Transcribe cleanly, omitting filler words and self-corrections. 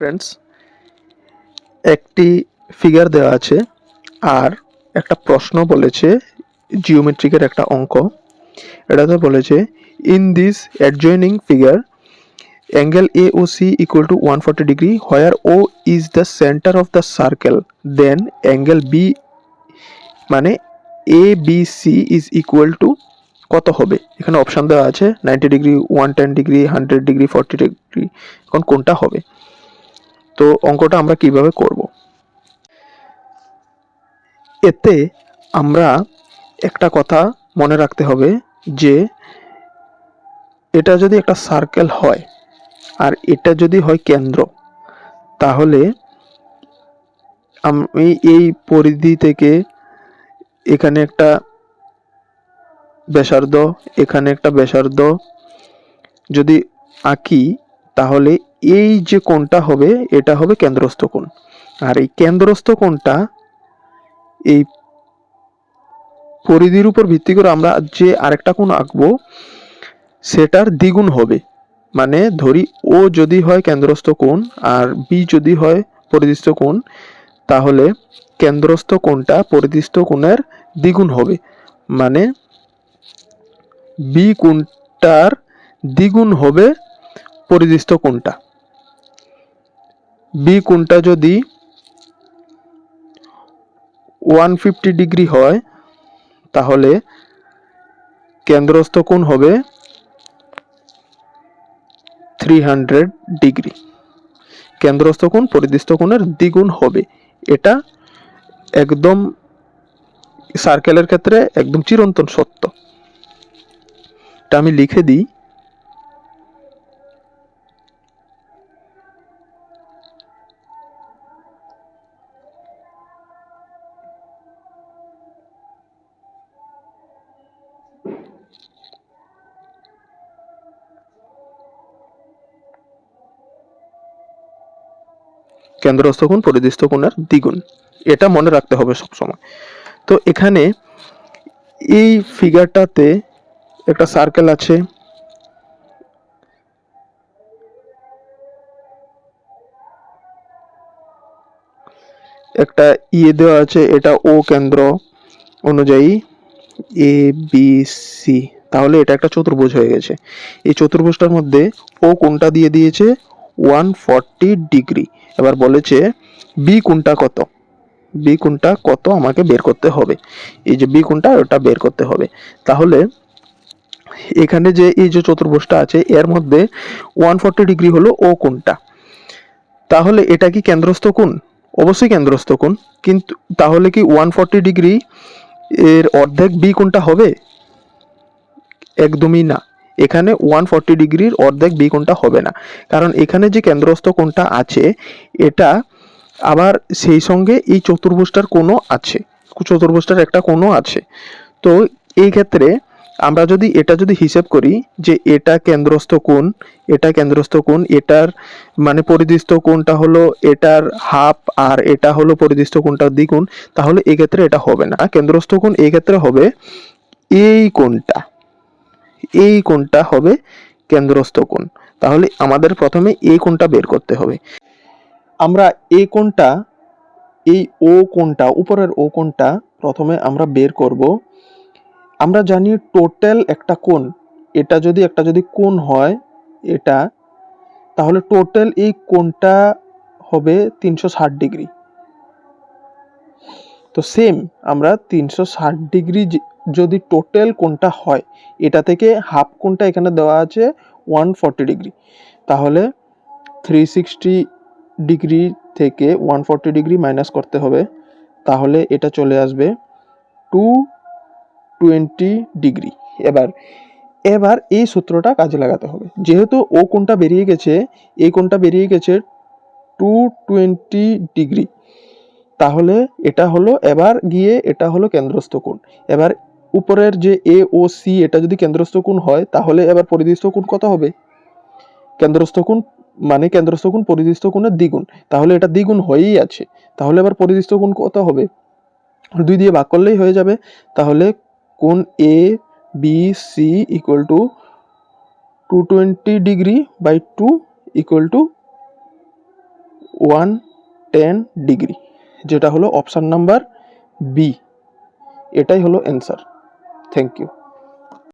Friends, একটি figure দেওয়া আছে আর একটা প্রশ্ন বলেছে, জিওমেট্রিকের একটা অঙ্ক। এটাতে বলেছে in this adjoining figure angle A O C equal to 140 degree where O is the centre of the circle, then angle B মানে A B C is equal to কত হবে। এখানে অপশান দেওয়া আছে 90 ডিগ্রি, 110 ডিগ্রি, 100 ডিগ্রি, 40 ডিগ্রি। এখন কোনটা হবে? তো অঙ্কটা আমরা কিভাবে করব? এতে আমরা একটা কথা মনে রাখতে হবে যে এটা যদি একটা সার্কেল হয় আর এটা যদি হয় কেন্দ্র, তাহলে আমি এই পরিধি থেকে এখানে একটা ব্যাসার্ধ, এখানে একটা ব্যাসার্ধ যদি আঁকি, তাহলে এই যে কোণটা হবে এটা হবে কেন্দ্রস্থ কোণ। আর এই কেন্দ্রস্থ কোণটা এই পরিধির উপর ভিত্তি করে আমরা যে আরেকটা কোণ আঁকবো সেটার দ্বিগুণ হবে। মানে ধরি ও যদি হয় কেন্দ্রস্থ কোণ আর বি যদি হয় পরিধিস্থ কোণ, তাহলে কেন্দ্রস্থ কোণটা পরিধিস্থ কোণের দ্বিগুণ হবে। মানে বি কোণটার দ্বিগুণ হবে পরিধিস্থ কোণটা। বি কোণটা যদি 150 ডিগ্রি হয়, তাহলে কেন্দ্রস্থ কোণ হবে 300 ডিগ্রি। কেন্দ্রস্থ কোণ পরিধিস্থ কোণের দ্বিগুণ হবে। এটা একদম সার্কেলের ক্ষেত্রে একদম চিরন্তন সত্য। এটা আমি লিখে দিই। কেন্দ্রস্থ কোণ পরিধিস্থ কোণের দ্বিগুণ, এটা মনে রাখতে হবে সবসময়। তো এখানে এই ফিগারটাতে একটা সার্কেল আছে, একটা দেওয়া আছে, এটা ও কেন্দ্র অনুযায়ী এ বি সি। তাহলে এটা একটা চতুর্ভুজ হয়ে গেছে। এই চতুর্ভুজটার মধ্যে ও কোণটা দিয়ে দিয়েছে 140 ডিগ্রি। এবার বলেছে বি কোণটা কত, বি কোণটা কত আমাকে বের করতে হবে। এই যে বি কোণটা, ওটা বের করতে হবে। তাহলে এখানে যে এই যে চতুর্ভুজটা আছে এর মধ্যে 140 ডিগ্রি হলো ও কোণটা। তাহলে এটা কি কেন্দ্রস্থ কোণ? অবশ্যই কেন্দ্রস্থ কোণ। কিন্তু তাহলে কি 140 ডিগ্রি এর অর্ধেক বি কোণটা হবে? একদমই না। এখানে 140 ডিগ্রির অর্ধেক বি কোণটা হবে না, কারণ এখানে যে কেন্দ্রস্থ কোণটা আছে এটা আবার সেই সঙ্গে এই চতুর্ভুজটার কোণও আছে, চতুর্ভুজটার একটা কোণও আছে। তো এই ক্ষেত্রে আমরা যদি এটা যদি হিসেব করি যে এটা কেন্দ্রস্থ কোণ, এটা কেন্দ্রস্থ কোণ, এটার মানে পরিধিস্থ কোণটা হলো এটার হাফ আর এটা হলো পরিধিস্থ কোণটার দ্বিগুণ, তাহলে এই ক্ষেত্রে এটা হবে না। কেন্দ্রস্থ কোণ এই ক্ষেত্রে হবে এই কোণটা, এই কোণটা হবে কেন্দ্রস্থ কোণ। তাহলে আমাদের প্রথমে এই কোণটা বের করতে হবে। আমরা এই কোণটা, এই ও কোণটা, উপরের ও কোণটা প্রথমে আমরা বের করব। আমরা জানি টোটাল একটা কোণ, এটা যদি একটা যদি কোণ হয় এটা, তাহলে টোটাল এই কোণটা হবে 360 ডিগ্রি। তো সেম আমরা 360 ডিগ্রি যদি টোটাল কোণটা হয়, এটা থেকে হাফ কোণটা এখানে দেওয়া আছে 140 ডিগ্রি, তাহলে 360 ডিগ্রি থেকে 140 ডিগ্রি মাইনাস করতে হবে। তাহলে এটা চলে আসবে 220 ডিগ্রি। এবার এবার এই সূত্রটা কাজে লাগাতে হবে। যেহেতু ও কোণটা বেরিয়ে গেছে, এই কোণটা বেরিয়ে গেছে 220 ডিগ্রি, তাহলে এটা হলো এবার গিয়ে এটা হলো কেন্দ্রস্থ কোণ। এবার উপরের যে এ ও সি এটা যদি কেন্দ্রস্থ কোণ হয়, তাহলে এবার পরিধিস্থ কোণ কত হবে? কেন্দ্রস্থ কোণ মানে কেন্দ্রস্থ কোণ পরিধিস্থ কোণের দ্বিগুণ, তাহলে এটা দ্বিগুণ হয়েই আছে। তাহলে এবার পরিধিস্থ কোণ কত হবে? 2 দিয়ে ভাগ করলেই হয়ে যাবে। তাহলে কোণ A B C equal to 220 degree by 2 equal to 110 degree, যেটা হলো অপশান নাম্বার বি। এটাই হলো অ্যান্সার। Thank you.